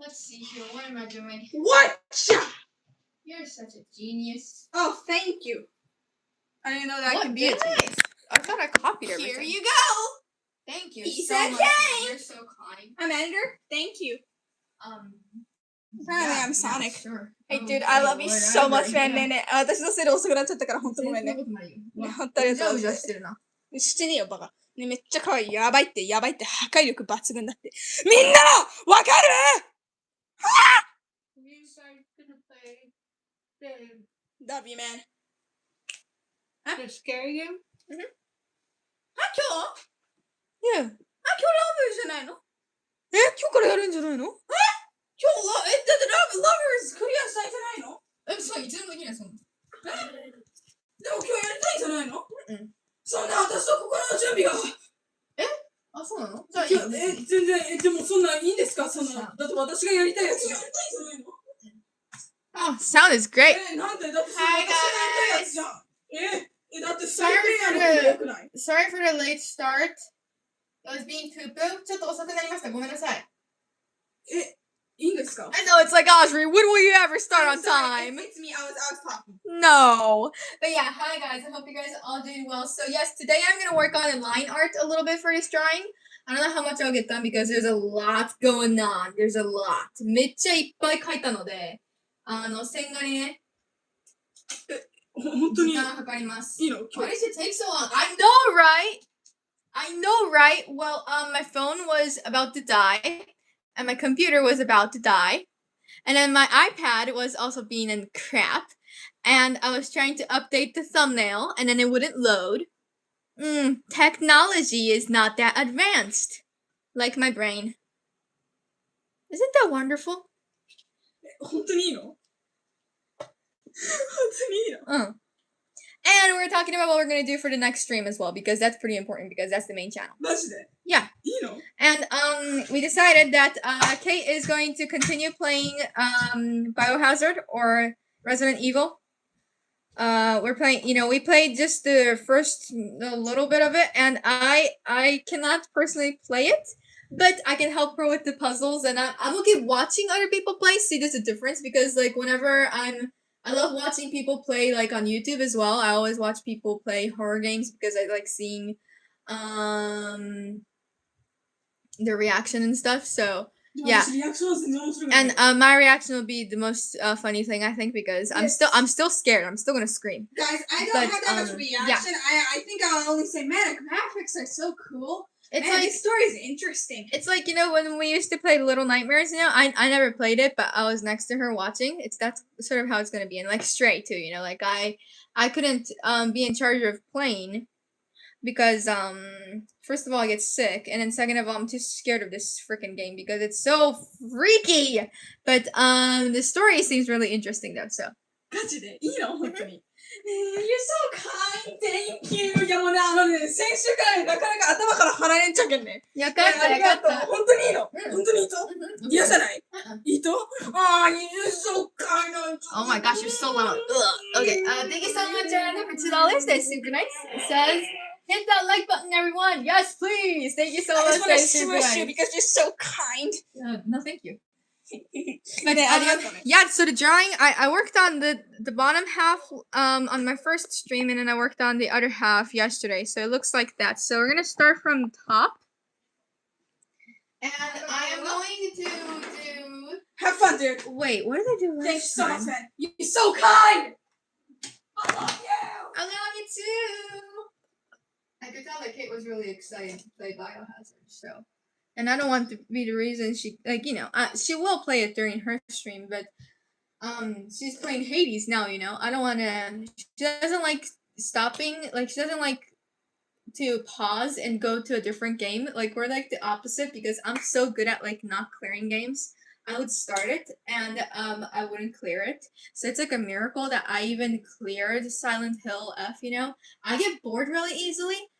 Let's see here. What am I doing? What? You're such a genius. Oh, thank you. I didn't know that could be a genius. genius. I thought I copied everything. Here you go. Thank you Piece so of much. cake. You're so kind. I'm editor. Thank you. Apparently Yeah, I'm Sonic. Yeah, sure. Hey dude, I love you so much, man. ねえねえ、私のせいで遅くなっちゃったから本当ごめんね。本当ありがとうございます。してねえよ、バカ。ね、めっちゃ可愛い。やばいって、破壊力抜群だって。みんなわかる？はぁ！W man. The scary game? 今日？いや。今日ラブじゃないの？今日からやるんじゃないの？今日はだってラブーズクリアしたいじゃないの？そう、いつでもできない、そんな。でも今日やりたいんじゃないの？そんな私の心の準備が。あ、そうなの？じゃあいいよ。全然、でもそんないいんですか？そんな。だって私がやりたいやつじゃん。やりたいじゃないの？Oh, sound is great. なんでだってそれ私がやりたいやつじゃん。だって2人でやるのよくない？ Sorry for the late start. I was being poo-poo. ちょっと遅くなりました。ごめんなさい。いいんですか？ I know, it's like, Audrey, when will you ever start on time? It's me, I was talking. No. But yeah, hi guys. I hope you guys are all doing well. So yes, today I'm going to work on line art a little bit for this drawing. I don't know how much I'll get done because there's a lot going on. There's a lot. めっちゃいっぱい描いたので、線画にね、本当に時間かかります。いいの？ Why does it take so long? I know, right? I know, right? Well, my phone was about to die. And my computer was about to die. And then my iPad was also being in crap. And I was trying to update the thumbnail, and then it wouldn't load. Technology is not that advanced. Like my brain. Isn't that wonderful? 本当にいいの？本当にいいの？And we're talking about what we're going to do for the next stream as well, because that's pretty important, because that's the main channel. マジで？ Yeah. いいの？ And we decided that Kate is going to continue playing Biohazard or Resident Evil. We're playing, we played just the first little bit of it, and I cannot personally play it, but I can help her with the puzzles, and I'm okay watching other people play. See, there's a difference, because like whenever I love watching people play like on YouTube as well. I always watch people play horror games because I like seeing the reaction and stuff. So yeah, and my reaction will be the most funny thing, I think, because I'm still scared. I'm still gonna scream. Guys, I don't have that much reaction. Yeah. I think I'll only say, man, the graphics are so cool. It's man, like this story is interesting. It's like, when we used to play Little Nightmares, I never played it, but I was next to her watching. That's sort of how it's gonna be. And like Stray too, like I couldn't be in charge of playing because first of all I get sick, and then second of all I'm too scared of this freaking game because it's so freaky. But the story seems really interesting though, so. ガチでいいの？本当に。You're so kind, thank you. いやもうね、先週からね、なかなか頭から離れんちゃけんね。よかった、ありがとう。本当にいいの？本当にいいと？嫌じゃない？いいと？You're so kind. Oh my gosh, you're so loud. Ugh. Okay, thank you so much, for $2. That's super nice. It says, hit that like button, everyone. Yes, please. Thank you so much. I just want to smush you because you're so kind. No, thank you. But, yeah, so the drawing, I worked on the bottom half on my first stream, and then I worked on the other half yesterday, so it looks like that. So we're gonna start from top, and I am going to do... Have fun, dude. Wait, what did I do last time? Thanks so much, man. You're so kind! I love you! I love you too! I could tell that Kate was really excited to play Biohazard, so... And I don't want to be the reason she, she will play it during her stream, but, she's playing Hades now, I don't want to, she doesn't like stopping, she doesn't like to pause and go to a different game, we're, the opposite, because I'm so good at, not clearing games. I would start it, and, I wouldn't clear it, so it's, a miracle that I even cleared Silent Hill F, I get bored really easily,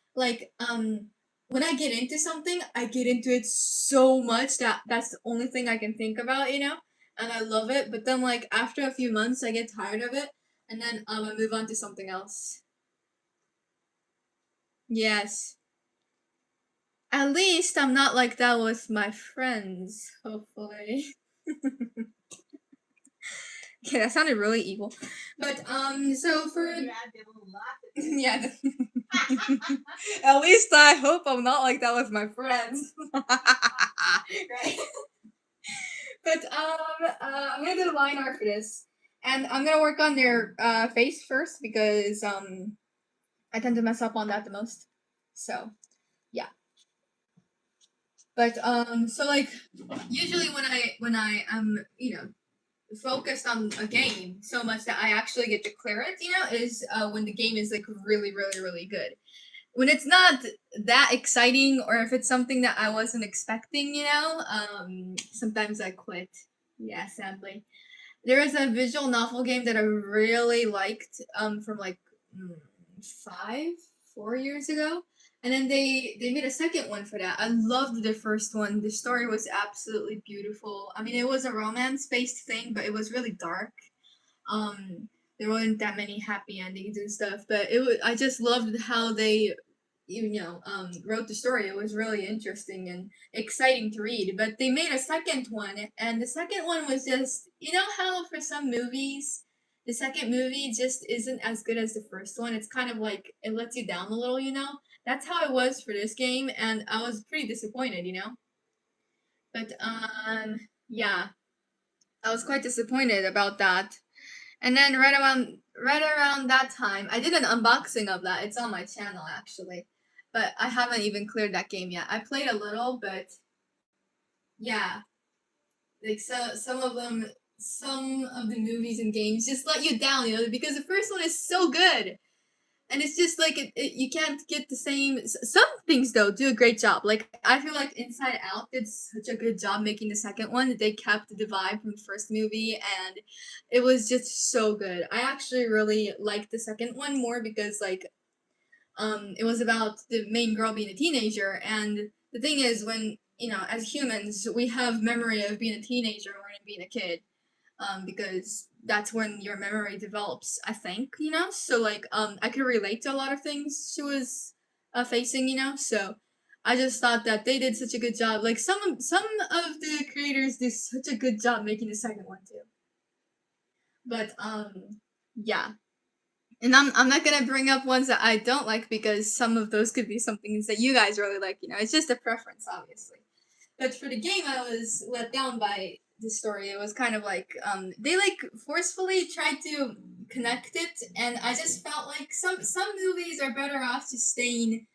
when I get into something, I get into it so much that that's the only thing I can think about, and I love it. But then, after a few months, I get tired of it, and then I move on to something else. Yes. At least I'm not like that with my friends, hopefully. Okay, that sounded really evil. But so for yeah, at least I hope I'm not like that with my friends. Right. But I'm gonna do the line art for this, and I'm gonna work on their face first because I tend to mess up on that the most. So yeah. But so like usually when I am focused on a game so much that I actually get to clear it, is when the game is like really, really, really good. When it's not that exciting, or if it's something that I wasn't expecting, sometimes I quit. Yeah, sadly. There was a visual novel game that I really liked from like 4 years ago. And then they made a second one for that. I loved the first one. The story was absolutely beautiful. I mean, it was a romance-based thing, but it was really dark. There weren't that many happy endings and stuff, but I just loved how they, wrote the story. It was really interesting and exciting to read. But they made a second one, and the second one was just, how for some movies, the second movie just isn't as good as the first one. It's kind of like it lets you down a little, That's how it was for this game, and I was pretty disappointed, But yeah, I was quite disappointed about that. And then right around that time, I did an unboxing of that. It's on my channel actually, but I haven't even cleared that game yet. I played a little, but yeah, like some of the movies and games just let you down, because the first one is so good. And it's just like you can't get the same. Some things though do a great job. Like I feel like Inside Out did such a good job making the second one. They kept the vibe from the first movie, and it was just so good. I actually really liked the second one more because it was about the main girl being a teenager, and the thing is when as humans we have memory of being a teenager or being a kid. Because that's when your memory develops, I think, so like I could relate to a lot of things she was facing, so I just thought that they did such a good job. Like some of the creators did such a good job making the second one too. But yeah, and I'm not gonna bring up ones that I don't like because some of those could be some things that you guys really like, it's just a preference, obviously. But for the game, I was let down by the story. It was kind of like they like forcefully tried to connect it, and I just felt like some movies are better off just staying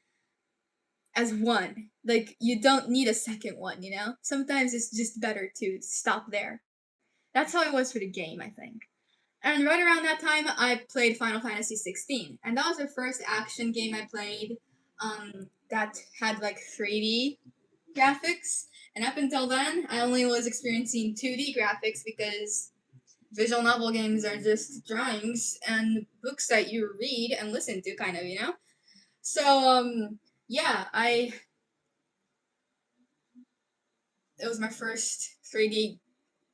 as one. Like you don't need a second one, Sometimes it's just better to stop there. That's how it was for the game, I think. And right around that time, I played Final Fantasy 16, and that was the first action game I played that had like 3D graphics. And up until then, I only was experiencing 2D graphics because visual novel games are just drawings and books that you read and listen to, kind of, So, yeah, it was my first 3D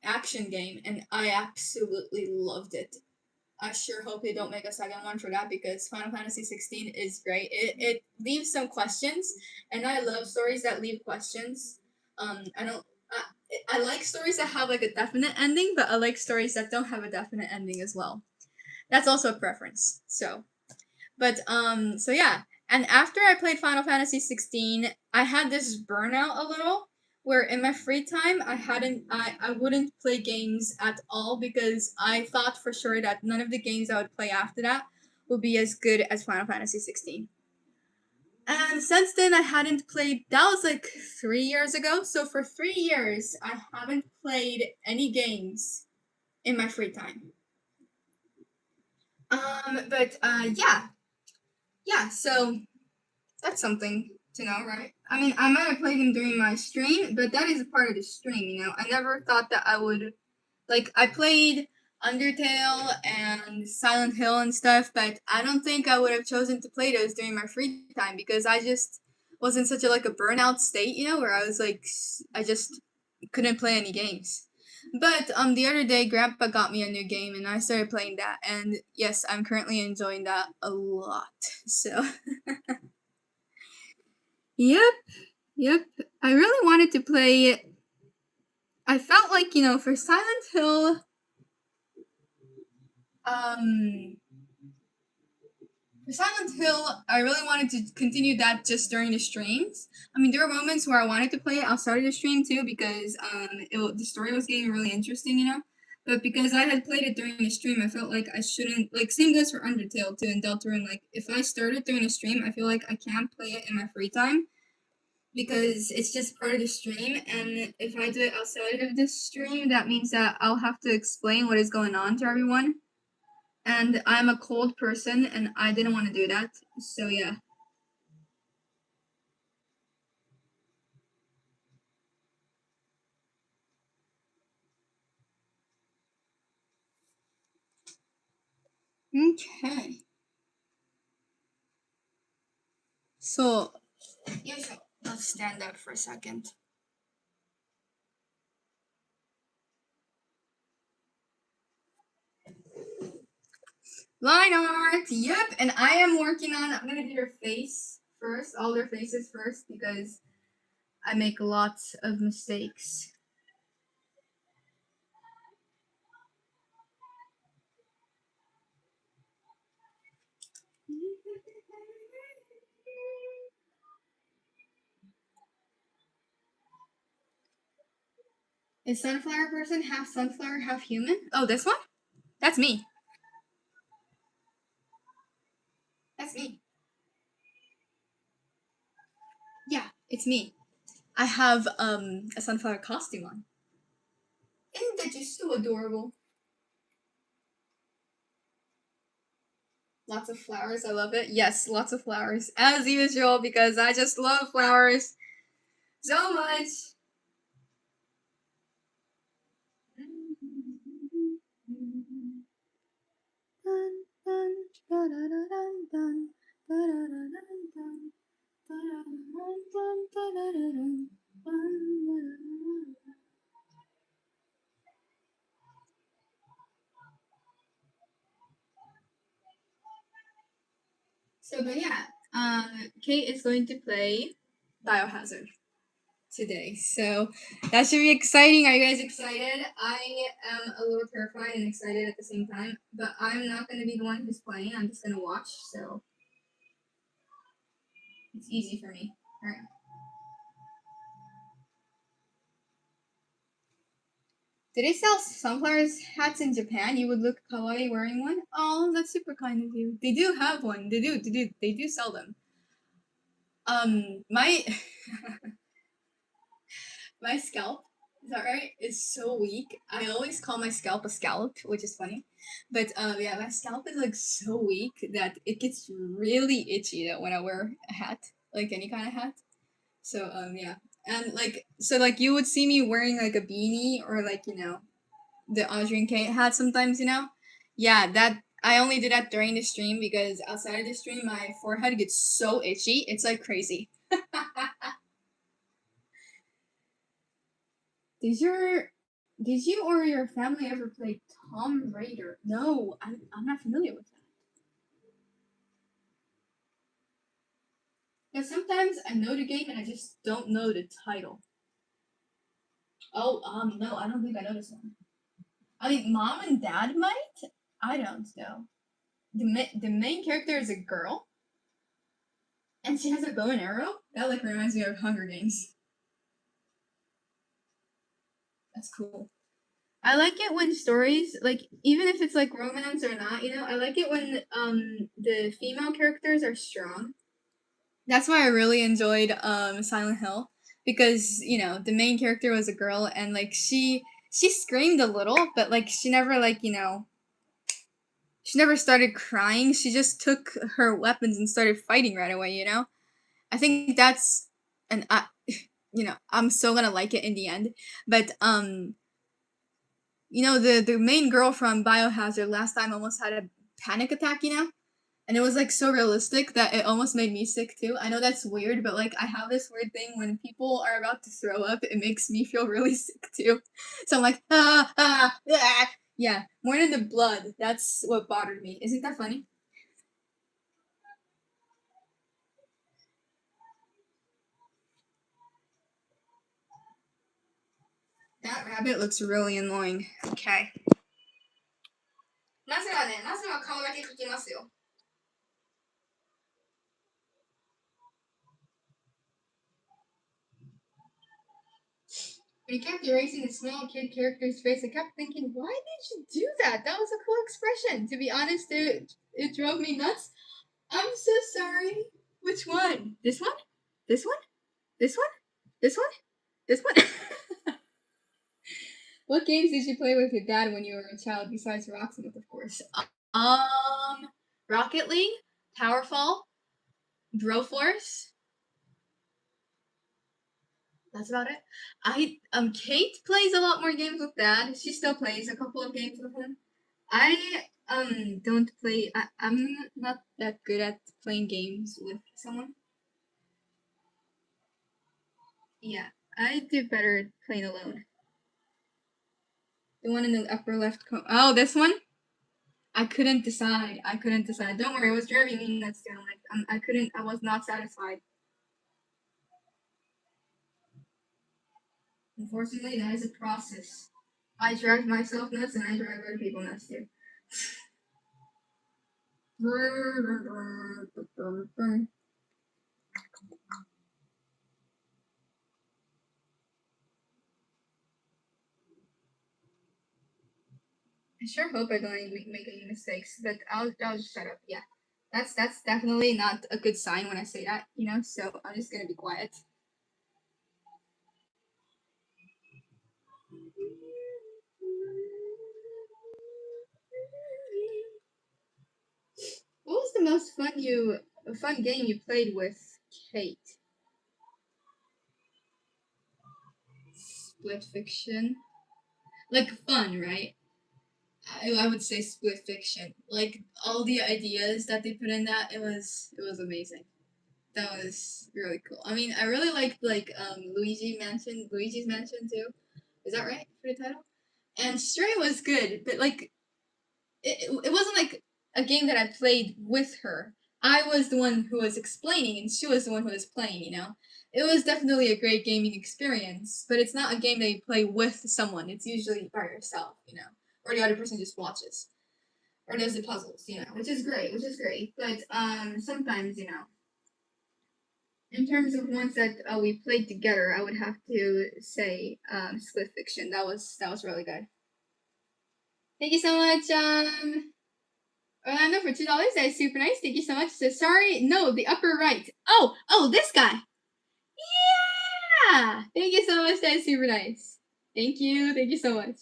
action game, and I absolutely loved it. I sure hope they don't make a second one for that because Final Fantasy 16 is great. It leaves some questions, and I love stories that leave questions. I like stories that have like a definite ending, but I like stories that don't have a definite ending as well. That's also a preference. So yeah. And after I played Final Fantasy 16, I had this burnout a little where in my free time I wouldn't play games at all because I thought for sure that none of the games I would play after that would be as good as Final Fantasy 16. And since then I hadn't played, that was like 3 years ago, so for 3 years I haven't played any games in my free time. Yeah, so that's something to know, right? I mean, I might have played them during my stream, but that is a part of the stream, I never thought that I would, like, I played Undertale and Silent Hill and stuff, but I don't think I would have chosen to play those during my free time because I just was in such a burnout state, where I was like, I just couldn't play any games. But the other day, Grandpa got me a new game, and I started playing that, and yes, I'm currently enjoying that a lot. So, yep. I really wanted to play. I I felt like, you know, for Silent Hill, I really wanted to continue that just during the streams. I mean, there were moments where I wanted to play it outside of the stream too, because the story was getting really interesting, you know. But because I had played it during the stream, I felt like I shouldn't, like, same goes for Undertale too and Deltarune. Like, if I started during the stream, I feel like I can't play it in my free time, because it's just part of the stream, and if I do it outside of this stream, that means that I'll have to explain what is going on to everyone. And I'm a cold person, and I didn't want to do that, so yeah. Okay. So, let's stand up for a second. Line art, yep, and I'm gonna do their face first, all their faces first, because I make lots of mistakes. Is sunflower person half sunflower, half human? Oh, this one? That's me. That's me. Yeah, it's me. I have a sunflower costume on. Isn't that just so adorable? Lots of flowers, I love it. Yes, lots of flowers. As usual, because I just love flowers so much. So, but yeah, Kate is going to play Biohazard today. So that should be exciting. Are you guys excited? I am a little terrified and excited at the same time, but I'm not going to be the one who's playing. I'm just going to watch, so it's easy for me. All right. Do they sell sunflowers hats in Japan? You would look kawaii wearing one? Oh, that's super kind of you. They do have one. They do sell them. My my scalp, is that right? Is so weak. I always call my scalp a scallop, which is funny. But yeah, my scalp is like so weak that it gets really itchy when I wear a hat, like any kind of hat. So yeah. And like you would see me wearing like a beanie or like, you know, the Audrey and Kate hat sometimes, you know? Yeah, that I only do that during the stream because outside of the stream my forehead gets so itchy. It's like crazy. Did you or your family ever play Tomb Raider? No, I'm not familiar with that. Because sometimes I know the game and I just don't know the title. Oh, no, I don't think I know this one. I mean, mom and dad might? I don't know. The main character is a girl? And she has a bow and arrow? That, like, reminds me of Hunger Games. That's cool. I like it when stories, like, even if it's, like, romance or not, you know, I like it when, the female characters are strong. That's why I really enjoyed, Silent Hill. Because, you know, the main character was a girl, and, like, she screamed a little, but, like, she never, like, you know, she never started crying. She just took her weapons and started fighting right away, you know? I think that's, and you know, I'm still gonna like it in the end. But, you know, the main girl from Biohazard last time almost had a panic attack, you know? And it was, like, so realistic that it almost made me sick, too. I know that's weird, but, like, I have this weird thing when people are about to throw up, it makes me feel really sick, too. So I'm like, ah. Yeah, more than the blood. That's what bothered me. Isn't that funny? That rabbit looks really annoying. Okay. まずは顔だけ描きますよ。When he kept erasing the small kid character's face, I kept thinking, why did you do that? That was a cool expression. To be honest, it drove me nuts. I'm so sorry. Which one? This one? This one? This one? This one? This one? What games did you play with your dad when you were a child besides Rocksmith, of course? Rocket League, Powerful, Broforce. That's about it. Kate plays a lot more games with Dad. She still plays a couple of games with him. I don't play. I'm not that good at playing games with someone. Yeah, I do better at playing alone. The one in the upper left oh, this one? I couldn't decide. Don't worry, it was driving me nuts too. I was not satisfied. Unfortunately, that is a process. I drive myself nuts and I drive other people nuts too. I sure hope I don't make any mistakes, but I'll just shut up. Yeah, that's definitely not a good sign when I say that, you know. So I'm just gonna be quiet. What was the most fun game you played with Kate? Split Fiction. Like fun, right? I would say Split Fiction. Like all the ideas that they put in that, it was amazing. That was really cool. I mean, I really liked Luigi's Mansion too. Is that right for the title? And Stray was good, but like it wasn't like a game that I played with her. I was the one who was explaining and she was the one who was playing, you know? It was definitely a great gaming experience, but it's not a game that you play with someone. It's usually by yourself, you know? Or the other person just watches. Or does the puzzles, you know, which is great. But sometimes, you know, in terms of ones that we played together, I would have to say Split Fiction. That was really good. Thank you so much, Orlando, for $2. That is super nice. Thank you so much. So sorry, no, the upper right. Oh, this guy. Yeah. Thank you so much. That is super nice. Thank you so much.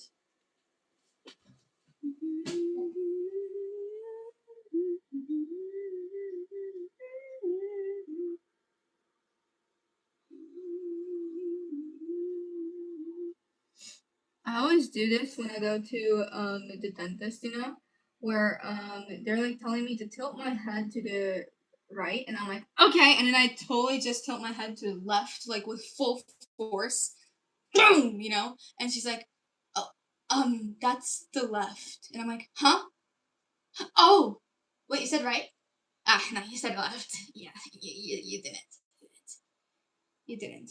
I always do this when I go to the dentist, you know, where they're like telling me to tilt my head to the right, and I'm like, okay, and then I totally just tilt my head to the left, like with full force, boom, you know, and she's like, oh, that's the left, and I'm like, huh? Oh, wait, you said right? Ah, no, you said left. Yeah, you didn't. You didn't.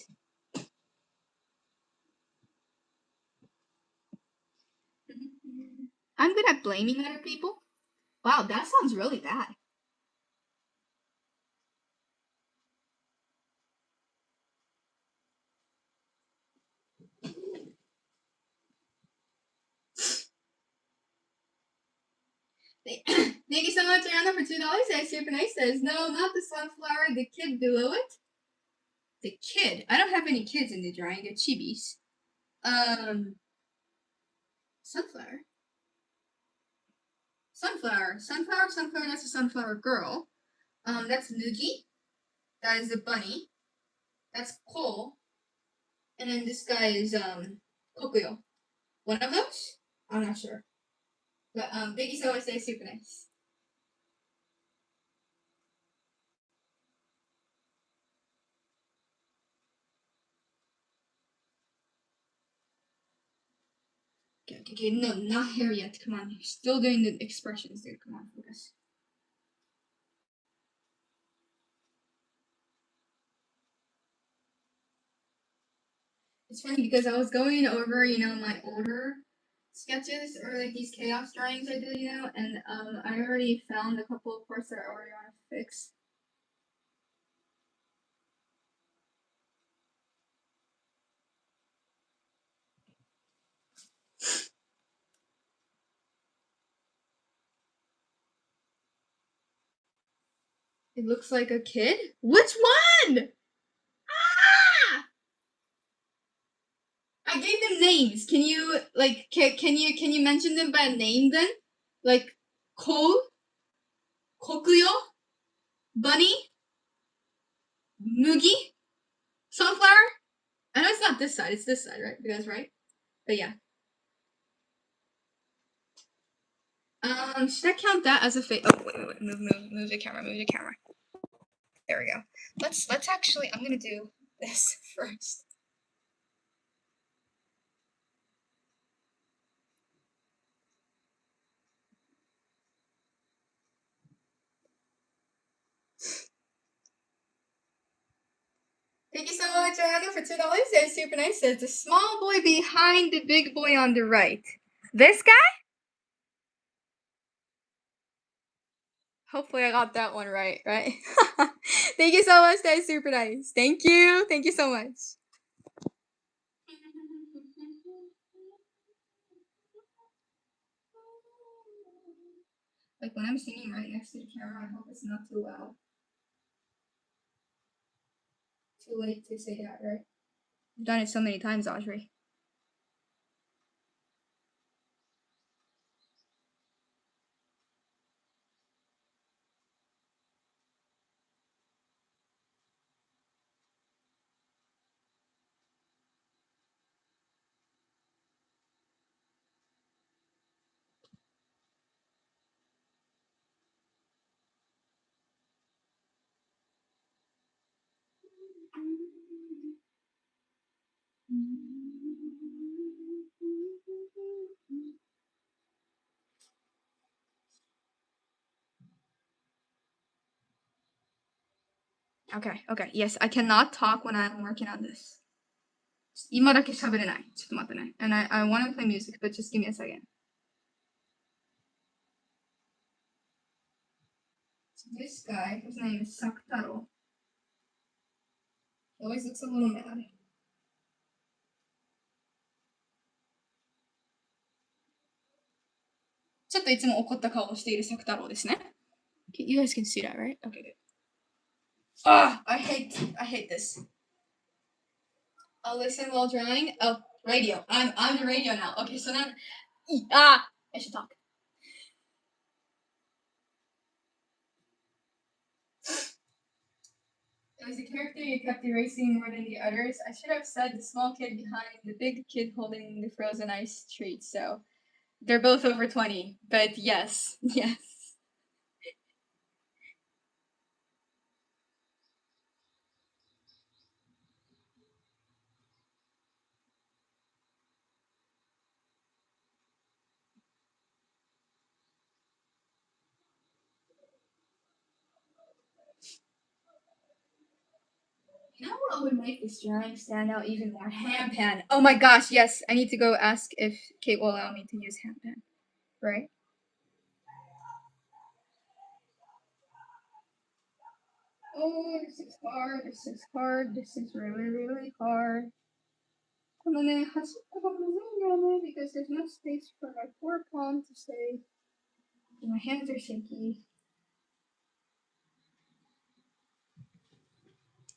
I'm good at blaming other people. Wow, that sounds really bad. Thank you so much, Anna, for $2. That's super nice. Says no, not the sunflower. The kid below it. The kid. I don't have any kids in the drawing. They're chibis. Sunflower. Sunflower. That's a sunflower girl. That's Nugi. That is a bunny. That's Cole. And then this guy is Kokuyo. One of those? I'm not sure. But thank you so much. That's super nice. Okay, no, not here yet. Come on, you're still doing the expressions, dude. Come on, focus. It's funny because I was going over, my older sketches or like these chaos drawings I did, and I already found a couple of parts that I already want to fix. It looks like a kid? Which one? Ah! I gave them names. Can you can you mention them by name then? Like Kou, Kokuyo, Bunny, Mugi, Sunflower? I know it's not this side, it's this side, right? You guys right? But yeah. Should I count that as a face? Oh, wait. Move the camera. There we go. Let's actually, I'm gonna do this first. Thank you so much, Joanna, for $2. That's super nice. There's a small boy behind the big boy on the right. This guy? Hopefully I got that one right? Thank you so much. That's super nice. Thank you so much. Like when I'm singing right next to the camera, I hope it's not too loud. Too late to say that, right? I've done it so many times, Audrey. Okay. Yes, I cannot talk when I'm working on this. 今だけ喋れない。ちょっと待ってね。And I want to play music, but just give me a second. So this guy, his name is Sakutaro. He always looks a little mad. You guys can see that, right? Okay, good. I hate this. I'll listen while drawing. Oh, radio. I'm on the radio now. Okay, so now I should talk. It was the character you kept erasing more than the others. I should have said the small kid behind the big kid holding the frozen ice treat. So they're both over 20, but yes. You know what would make this drawing stand out even more? Handpan. Oh my gosh, yes. I need to go ask if Kate will allow me to use handpan. Right? Oh, this is hard. This is really hard. Because there's no space for my forearm to stay. My hands are shaky.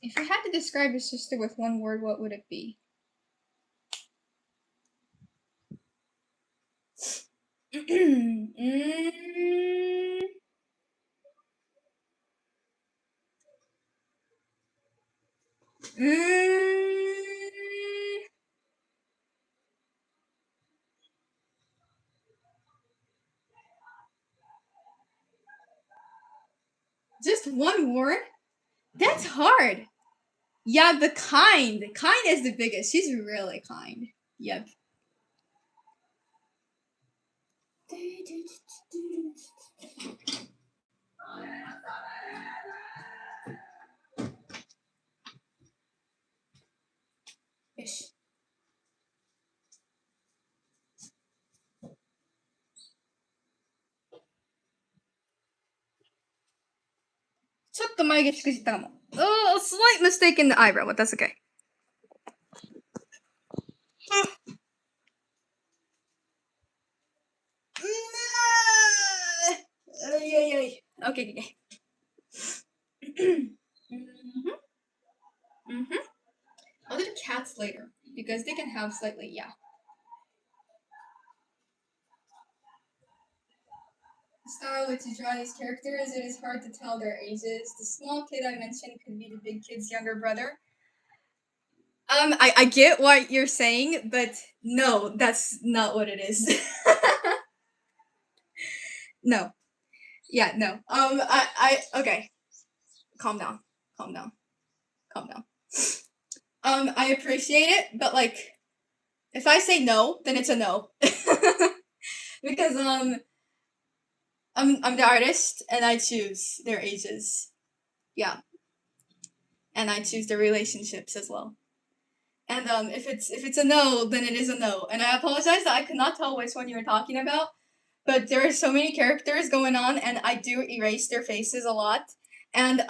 If you had to describe your sister with one word, what would it be? Just one word? That's hard. Yeah, the kind. Kind is the biggest. She's really kind. Yep. Ish. っと眉毛しくじったかも。Oh, slight mistake in the eyebrow, but that's okay. Okay. I'll do the cats later because they can have slightly, yeah. Style which is draw these characters, it is hard to tell their ages. The small kid I mentioned could be the big kid's younger brother. I get what you're saying, but no, that's not what it is. No. Yeah, no. Okay. Calm down. I appreciate it, but like, if I say no, then it's a no. Because, I'm the artist, and I choose their ages. Yeah. And I choose their relationships as well. And, if it's a no, then it is a no. And I apologize that I could not tell which one you were talking about, but there are so many characters going on, and I do erase their faces a lot. And,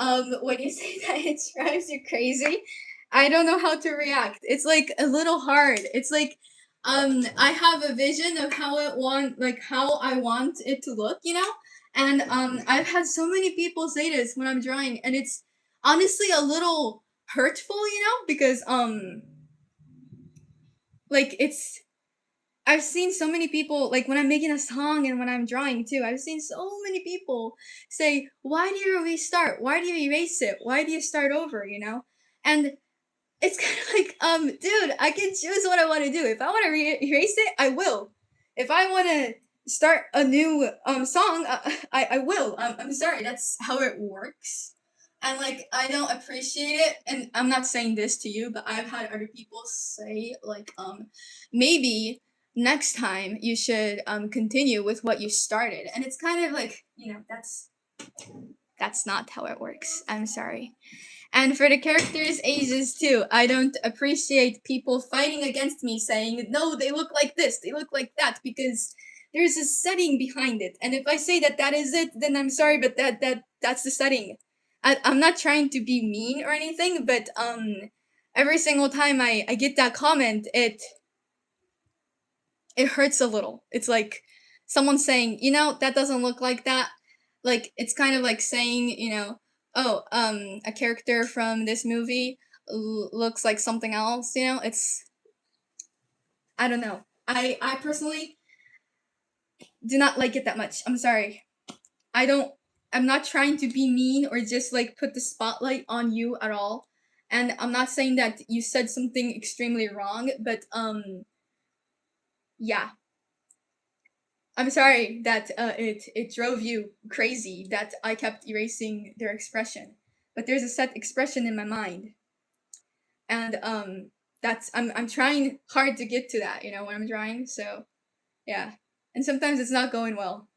when you say that it drives you crazy, I don't know how to react. It's like a little hard. It's like, I have a vision of how I want it to look, you know? And, I've had so many people say this when I'm drawing, and it's honestly a little hurtful, you know? Because, like, I've seen so many people, like, when I'm making a song and when I'm drawing, too, I've seen so many people say, why do you restart? Why do you erase it? Why do you start over, you know? And it's kind of like, dude, I can choose what I want to do. If I want to erase it, I will. If I want to start a new song, I will. I'm sorry, that's how it works. And like, I don't appreciate it. And I'm not saying this to you, but I've had other people say like, maybe next time you should continue with what you started. And it's kind of like, you know, that's not how it works. I'm sorry. And for the characters' ages too, I don't appreciate people fighting against me saying, no, they look like this, they look like that, because there's a setting behind it. And if I say that that is it, then I'm sorry, but that's the setting. I'm not trying to be mean or anything, but every single time I get that comment, it hurts a little. It's like someone saying, you know, that doesn't look like that. Like, it's kind of like saying, you know, oh, a character from this movie looks like something else, you know? I don't know. I personally do not like it that much. I'm sorry. I'm not trying to be mean or just like put the spotlight on you at all. And I'm not saying that you said something extremely wrong, but yeah. I'm sorry that it drove you crazy that I kept erasing their expression. But there's a set expression in my mind. And that's I'm trying hard to get to that, you know, when I'm drawing. So yeah. And sometimes it's not going well.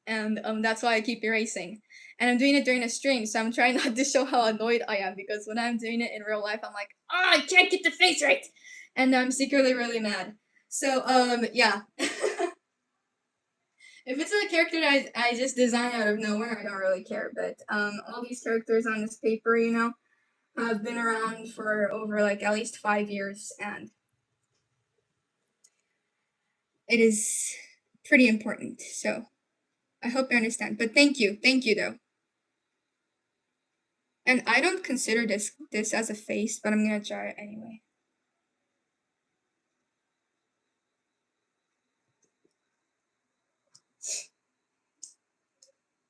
And that's why I keep erasing. And I'm doing it during a stream, so I'm trying not to show how annoyed I am, because when I'm doing it in real life, I'm like, oh, I can't get the face right, and I'm secretly really mad. So yeah. If it's a character that I just design out of nowhere, I don't really care. But all these characters on this paper, you know, have been around for over like at least 5 years, and it is pretty important. So I hope you understand. But thank you though. And I don't consider this as a face, but I'm gonna draw it anyway.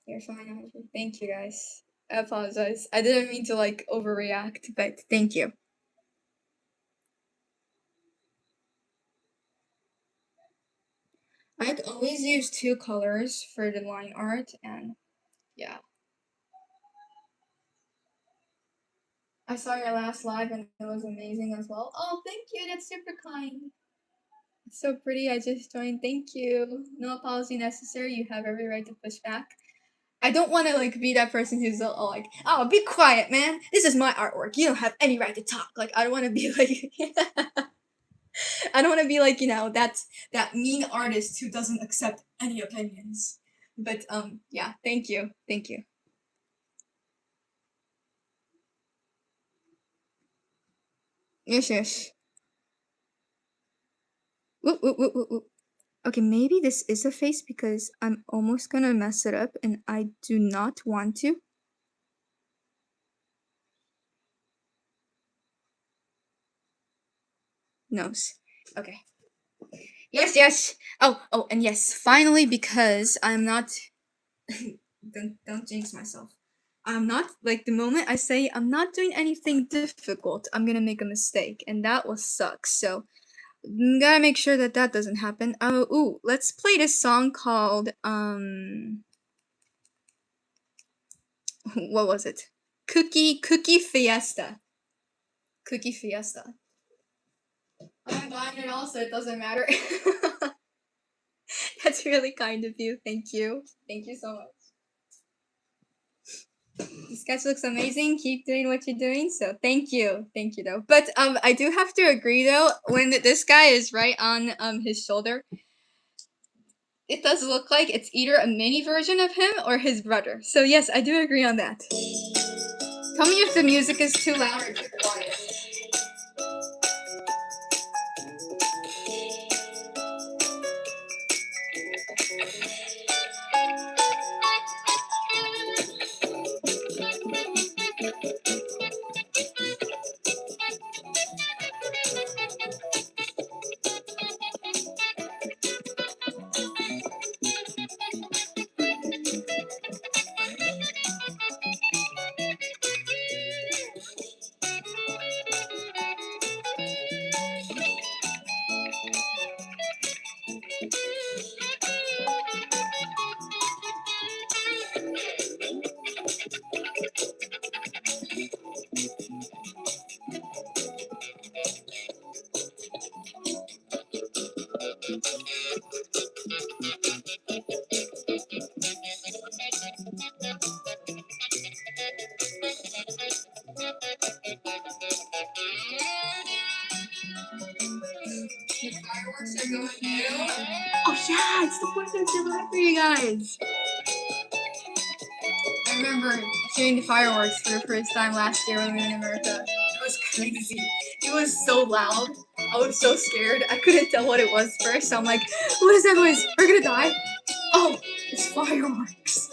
You're fine. Thank you guys. I apologize. I didn't mean to like overreact, but thank you. I'd always use 2 colors for the line art, and yeah. I saw your last live and it was amazing as well. Oh, thank you. That's super kind. It's so pretty. I just joined. Thank you. No apology necessary. You have every right to push back. I don't want to like be that person who's all like, oh, be quiet, man. This is my artwork. You don't have any right to talk. Like, I don't want to be like, I don't want to be like, you know, that mean artist who doesn't accept any opinions. But yeah, thank you. Yes, yes. Whoop, whoop, whoop, whoop, whoop. Okay, maybe this is a face because I'm almost gonna mess it up and I do not want to. Nose. Okay. Yes, yes. Oh, and yes, finally, because I'm not don't jinx myself. I'm not, like, the moment I say I'm not doing anything difficult, I'm gonna make a mistake, and that will suck. So gotta make sure that that doesn't happen. Ooh, let's play this song called what was it? Cookie Fiesta. Cookie Fiesta. I'm buying it all, so it doesn't matter. That's really kind of you. Thank you. Thank you so much. The sketch looks amazing. Keep doing what you're doing. So thank you though. But I do have to agree though, when this guy is right on his shoulder, it does look like it's either a mini version of him or his brother. So yes, I do agree on that. Tell me if the music is too loud or too quiet. The fireworks are going down. Oh yeah, it's the 4th of July for you guys. I remember hearing the fireworks for the first time last year when we were in America. It was crazy. It was so loud. I was so scared. I couldn't tell what it was first. So I'm like, what is that noise? We're gonna die. Oh, it's fireworks.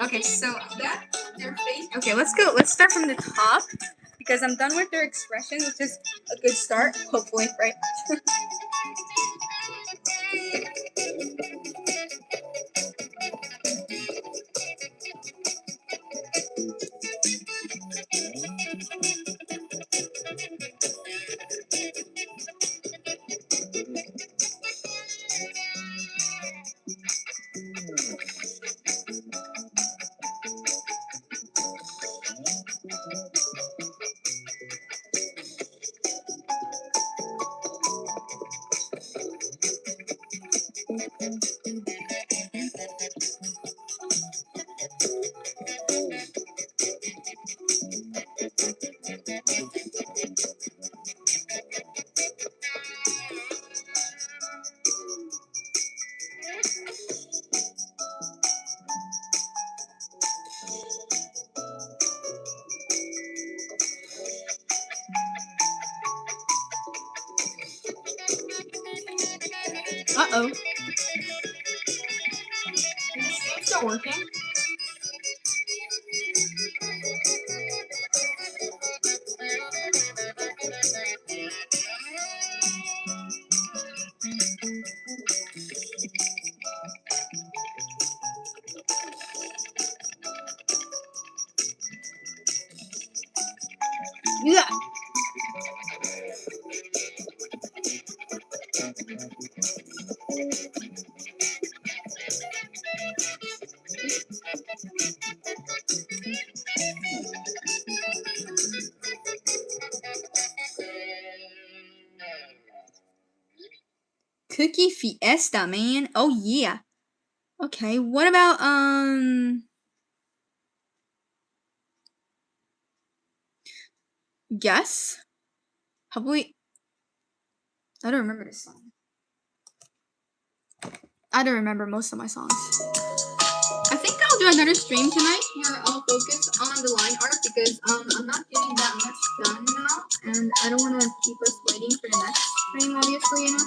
Okay, so that their face. Okay, let's go. Let's start from the top because I'm done with their expression, which is a good start, hopefully, right? Uh-oh. It's still working. Yeah. Cookie Fiesta, man. Oh yeah. Okay, what about Guess? Have we I don't remember this song. I don't remember most of my songs. I think I'll do another stream tonight where I'll focus on the line art because I'm not getting that much done now, and I don't want to keep us waiting for the next stream, obviously, you know.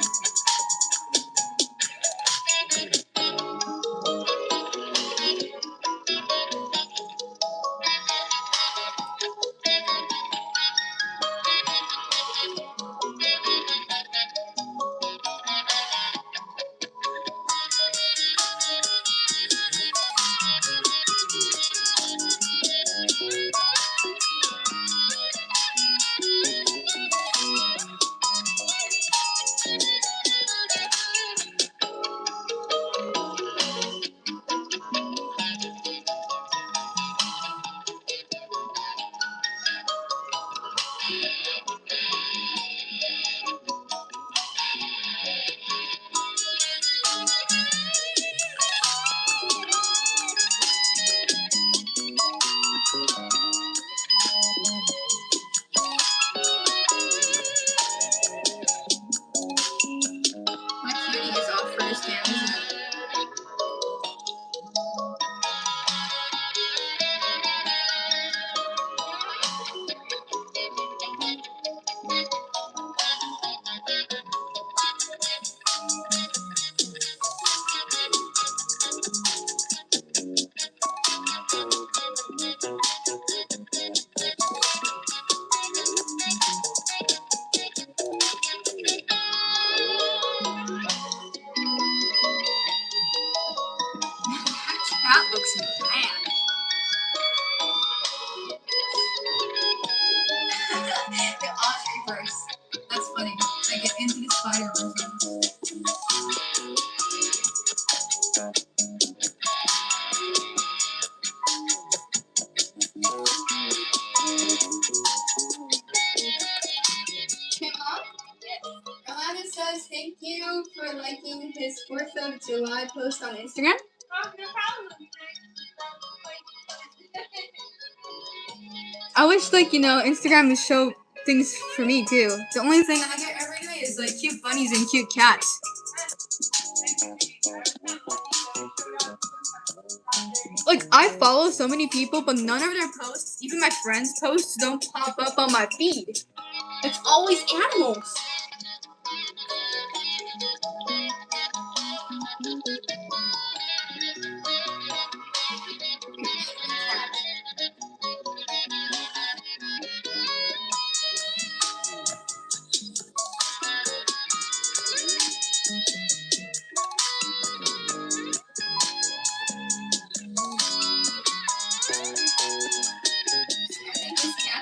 That looks mad. The odd reverse. That's funny. I get into the spider version. Alana says thank you for liking his 4th of July post on Instagram. Oh, no problem. I wish, like, you know, Instagram would show things for me too. The only thing I get every day is like cute bunnies and cute cats. Like, I follow so many people, but none of their posts, even my friends' posts, don't pop up on my feed. It's always animals.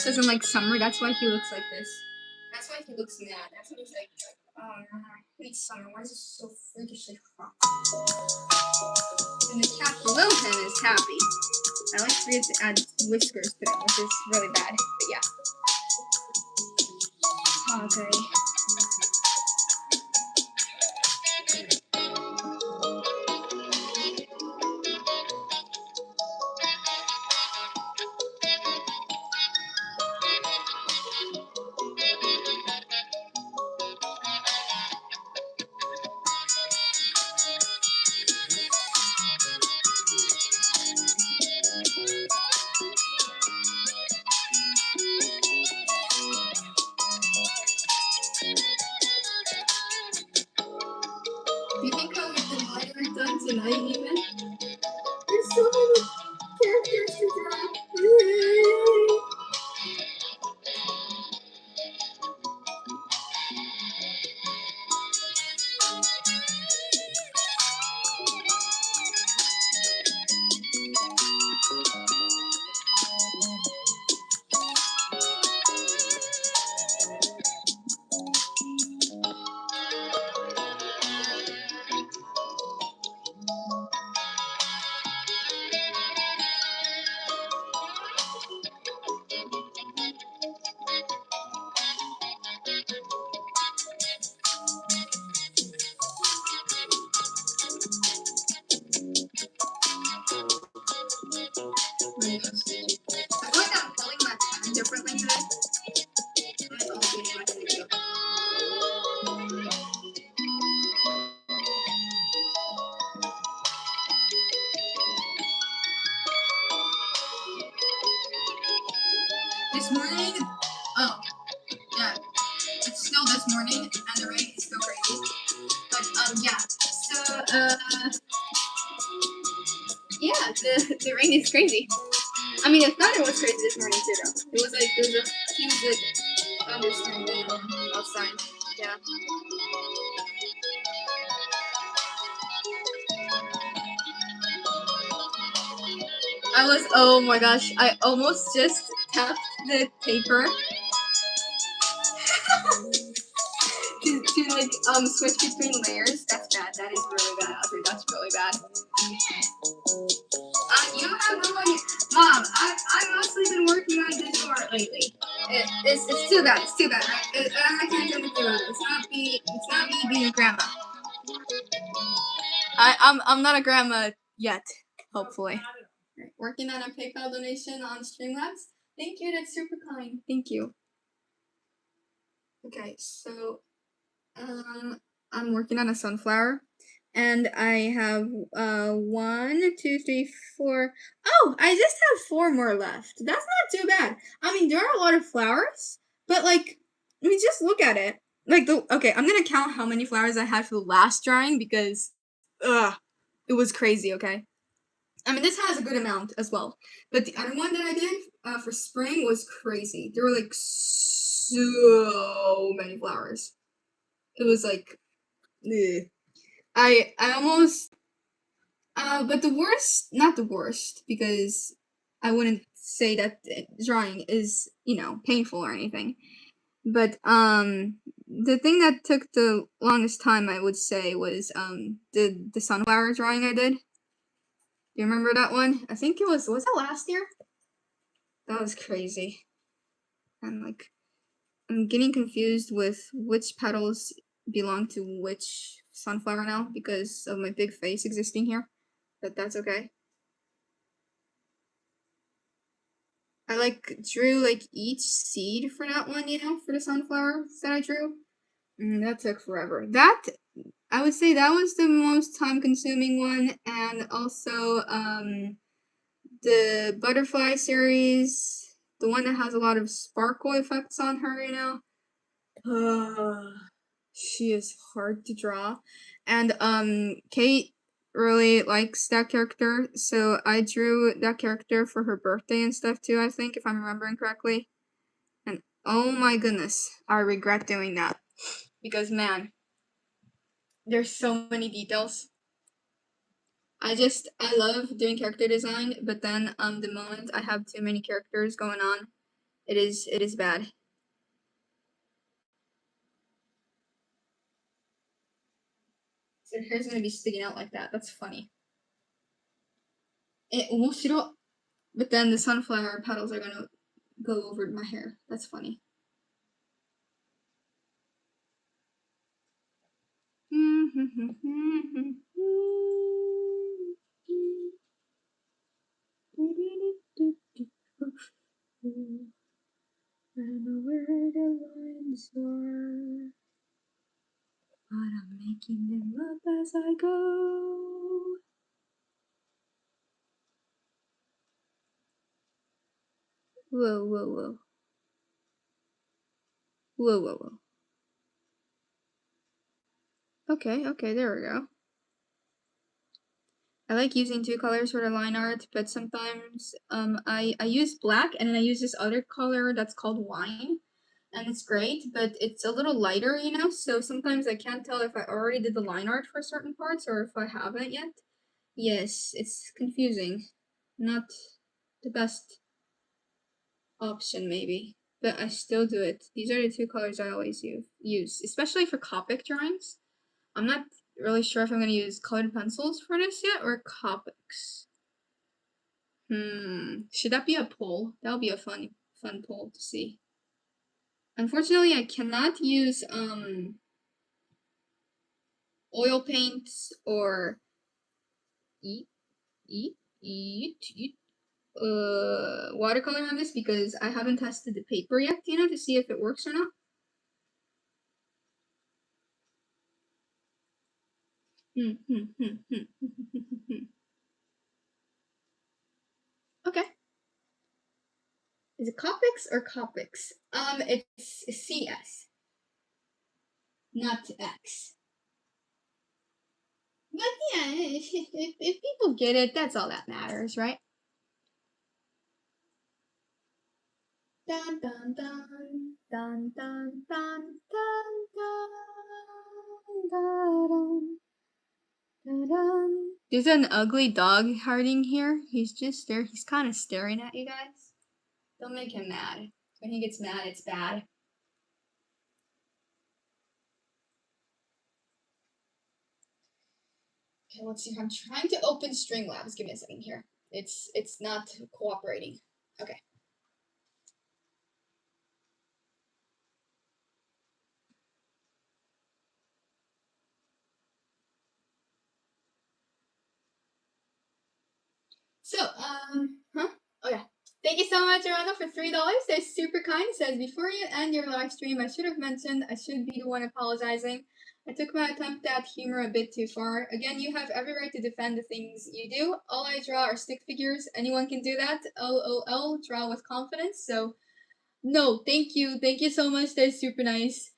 Doesn't like summer, that's why he looks like this. That's why he looks mad. That's why he's like, oh no, I hate summer. Why is it so freakishly hot? And the cat below him is happy. I like forget to add whiskers to them, which is really bad, but yeah. Okay. Do you think I'll get the lighter done tonight even? There's so many characters to draw. I feel like I'm holding my pen differently today. That's all being my video. Yeah, the rain is crazy. I mean, the thunder was crazy this morning too, though. It was like, there was a huge, like, thunderstorm going on outside. Yeah. Oh my gosh, I almost just tapped the paper to like, switch between layers. That's bad. That is really bad, Audrey. That's really bad. You have no idea. Mom, I've mostly been working on Discord lately. It's too bad. It's too bad. I can't do anything about it. It's not me being a grandma. I'm not a grandma yet, hopefully. Right. Working on a PayPal donation on Streamlabs. Thank you, that's super kind. Thank you. Okay, so I'm working on a sunflower. And I have 1, 2, 3, 4. Oh, I just have 4 more left. That's not too bad. I mean, there are a lot of flowers, but like, I mean, just look at it. Like okay, I'm gonna count how many flowers I had for the last drawing because, it was crazy. Okay, I mean this has a good amount as well, but the other one that I did for spring was crazy. There were like so many flowers. It was like, ugh. I almost, but the worst, not the worst, because I wouldn't say that drawing is, painful or anything. But, the thing that took the longest time, I would say, was, the sunflower drawing I did. Do you remember that one? I think was that last year? That was crazy. I'm getting confused with which petals belong to which sunflower now because of my big face existing here, but that's okay. I drew each seed for that one, for the sunflower that I drew. That took forever. That, I would say that was the most time consuming one, and also the butterfly series, the one that has a lot of sparkle effects on her, she is hard to draw. And Kate really likes that character, so I drew that character for her birthday and stuff too, I think, if I'm remembering correctly. And oh my goodness, I regret doing that. Because man, there's so many details. I love doing character design, but then the moment I have too many characters going on, it is bad. So her hair's gonna be sticking out like that. That's funny. 面白. But then the sunflower petals are gonna go over my hair. That's funny. I don't know where the lines are, but I'm making them up as I go. Whoa, whoa, whoa. Whoa, whoa, whoa. Okay, there we go. I like using 2 colors for the line art, but sometimes I use black and then I use this other color that's called wine. And it's great, but it's a little lighter, so sometimes I can't tell if I already did the line art for certain parts or if I haven't yet. Yes, it's confusing. Not the best option, maybe, but I still do it. These are the 2 colors I always use, especially for Copic drawings. I'm not really sure if I'm going to use colored pencils for this yet or Copics. Should that be a poll? That'll be a fun poll to see. Unfortunately, I cannot use oil paints or watercolor on this because I haven't tested the paper yet, to see if it works or not. Okay. Is it Copics or Copics? It's CS. Not X. But yeah, if people get it, that's all that matters, right? Dun dun dun dun dun dun dun dun dun dun. There's an ugly dog hiding here. He's just there. He's kind of staring at you guys. Don't make him mad. When he gets mad, it's bad. Okay, let's see. I'm trying to open Streamlabs. Give me a second here. It's not cooperating. Okay. So, oh yeah. Thank you so much, Arano, for $3. That's super kind. It says, before you end your live stream, I should have mentioned I should be the one apologizing. I took my attempt at humor a bit too far. Again, you have every right to defend the things you do. All I draw are stick figures. Anyone can do that. LOL, draw with confidence. So, no, thank you. Thank you so much. That's super nice.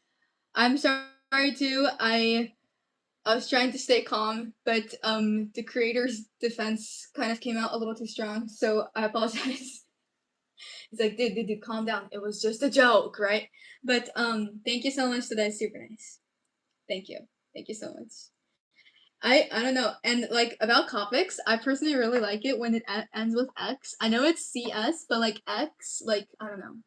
I'm sorry too. I was trying to stay calm, but the creator's defense kind of came out a little too strong, so I apologize. It's like, dude, calm down. It was just a joke, right? But thank you so much. That's super nice. Thank you so much. I don't know, and like about Copics, I personally really like it when it ends with X. I know it's CS, but like X, like I don't know.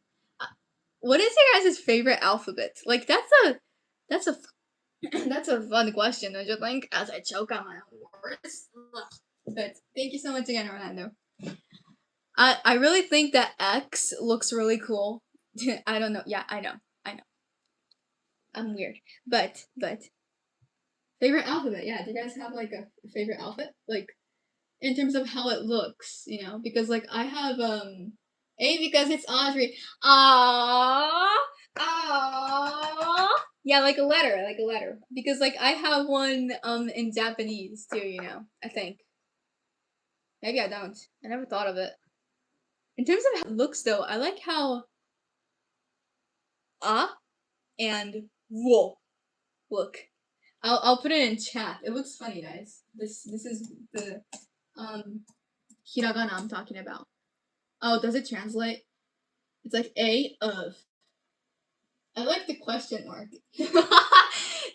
What is your guys' favorite alphabet? Like that's a that's a fun question, don't you think? As I choke on my own words. But thank you so much again, Orlando. I really think that X looks really cool. I don't know. Yeah, I know. I'm weird. But favorite alphabet, yeah. Do you guys have like a favorite alphabet? Like in terms of how it looks, you know? Because like I have A because it's Audrey. Aww. Yeah, like a letter. Because like I have one in Japanese too, you know, I think. Maybe I don't. I never thought of it. In terms of how it looks though, I like how and wo look. I'll put it in chat. It looks funny, guys. This is the hiragana I'm talking about. Oh, does it translate? It's like A of. I like the question mark.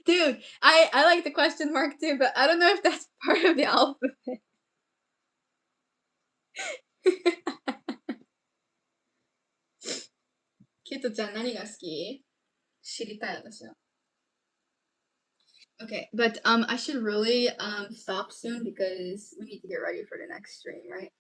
Dude, I like the question mark too, but I don't know if that's part of the alphabet. Kito-chan, 何が好き? 知りたい、私は. Okay, but I should really stop soon because we need to get ready for the next stream, right?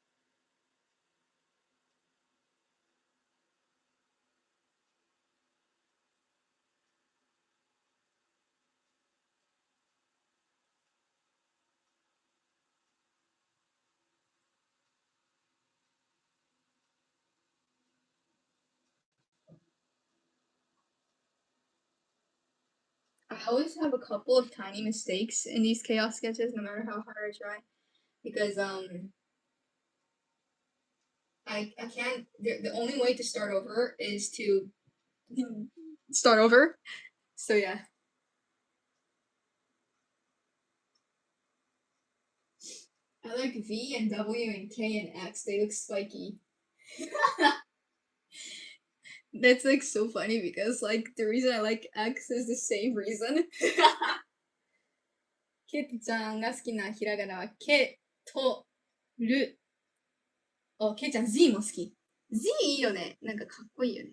I always have a couple of tiny mistakes in these chaos sketches, no matter how hard I try, because I can't. The only way to start over is to start over. So yeah. I like V and W and K and X. They look spiky. That's like so funny because like the reason I like X is the same reason. ケイトちゃんが好きなひらがなはケとル。あ、ケイちゃん Z も好き。Z いいよね。なんかかっこいいよね。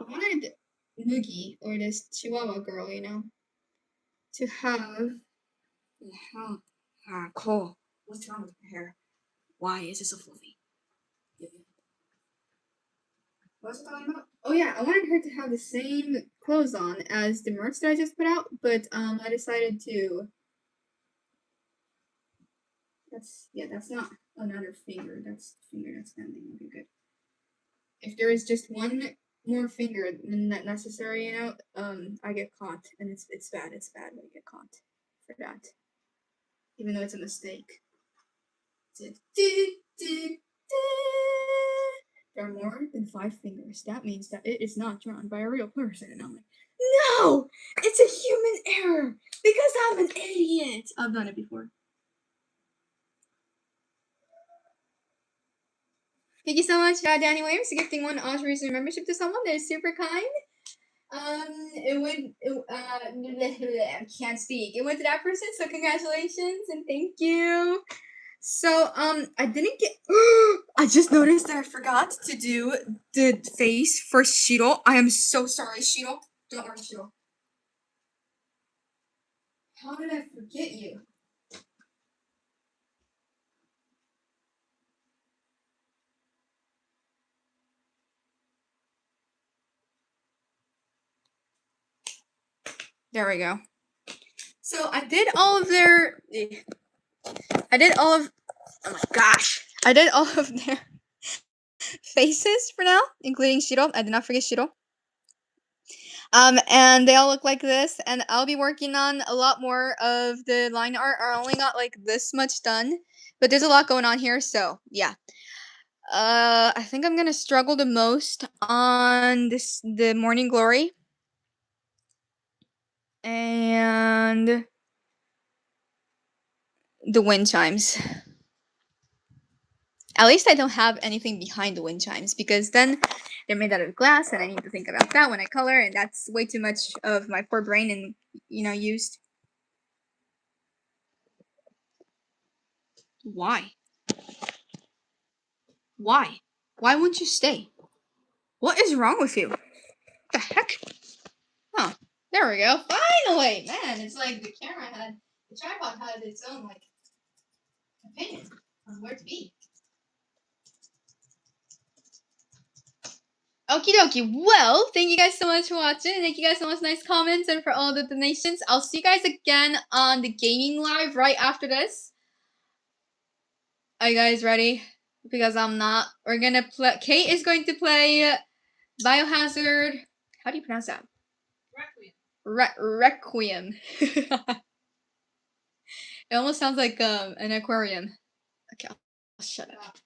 I wanted Noogie or this Chihuahua girl, you know, to have. Cool. What's wrong with her hair? Why is it so fluffy? What was I talking about? Oh yeah, I wanted her to have the same clothes on as the merch that I just put out, but I decided to. That's not another finger. That's the finger that's bending. Okay, good. If there is just one more finger than that necessary, you know, I get caught, and it's bad. It's bad when I get caught for that. Even though it's a mistake. There are more than 5 fingers. That means that it is not drawn by a real person. And I'm like, no! It's a human error! Because I'm an idiot! I've done it before. Thank you so much, Danny Williams, for gifting 1 Oscar membership to someone. That is super kind. I can't speak. It went to that person, so congratulations and thank you. So, I didn't get, I just noticed that I forgot to do the face for Shiro. I am so sorry, Shiro. Don't worry, Shiro. How did I forget you? There we go. So I did all of their faces for now, including Shiro. I did not forget Shiro. And they all look like this, and I'll be working on a lot more of the line art. I only got like this much done, but there's a lot going on here, so yeah. I think I'm gonna struggle the most on the Morning Glory. And the wind chimes. At least I don't have anything behind the wind chimes, because then they're made out of glass and I need to think about that when I color, and that's way too much of my poor brain and, used. Why? Why? Why won't you stay? What is wrong with you? What the heck? Oh, there we go. Finally! Man, it's like the tripod had its own, opinion on where to be. Okie dokie. Well, thank you guys so much for watching. Thank you guys so much for nice comments and for all the donations. I'll see you guys again on the gaming live right after this. Are you guys ready? Because I'm not. We're gonna play. Kate is going to play Biohazard. How do you pronounce that? Requiem. It almost sounds like an aquarium. Okay, I'll shut up.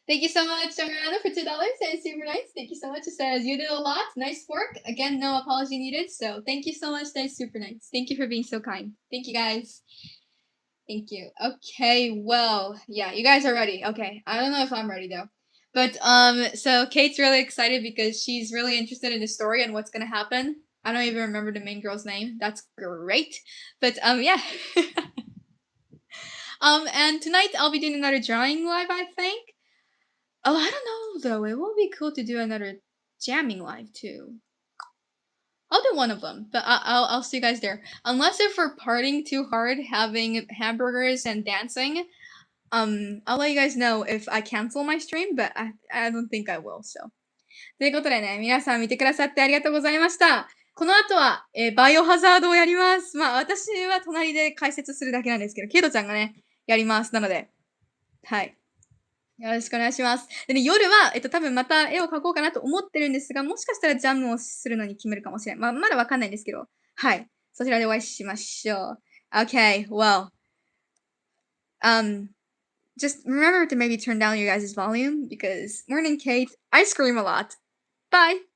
Thank you so much, Ariana, for $2. That is super nice. Thank you so much. It says you did a lot. Nice work. Again, no apology needed. So thank you so much. That is super nice. Thank you for being so kind. Thank you, guys. Thank you. Okay, well, yeah, you guys are ready. Okay, I don't know if I'm ready though. But so Kate's really excited because she's really interested in the story and what's gonna happen. I don't even remember the main girl's name. That's great. But yeah. And tonight I'll be doing another drawing live, I think. Oh, I don't know though. It will be cool to do another jamming live too. I'll do one of them, but I'll see you guys there. Unless if we're partying too hard, having hamburgers and dancing, I'll let you guys know if I cancel my stream, but I don't think I will, so. ということでね、皆さん見てくださってありがとうございました。この後は、バイオハザードをやります。まあ、私は隣で解説するだけなんですけど、ケイトちゃんがね、やります。なので、はい。よろしくお願いします。でね、夜は、多分また絵を描こうかなと思ってるんですが、もしかしたらジャムをするのに決めるかもしれない。まだわかんないんですけど、はい。そちらでお会いしましょう。Okay, well, just remember to maybe turn down your guys' volume because Morning Kate, I scream a lot. Bye!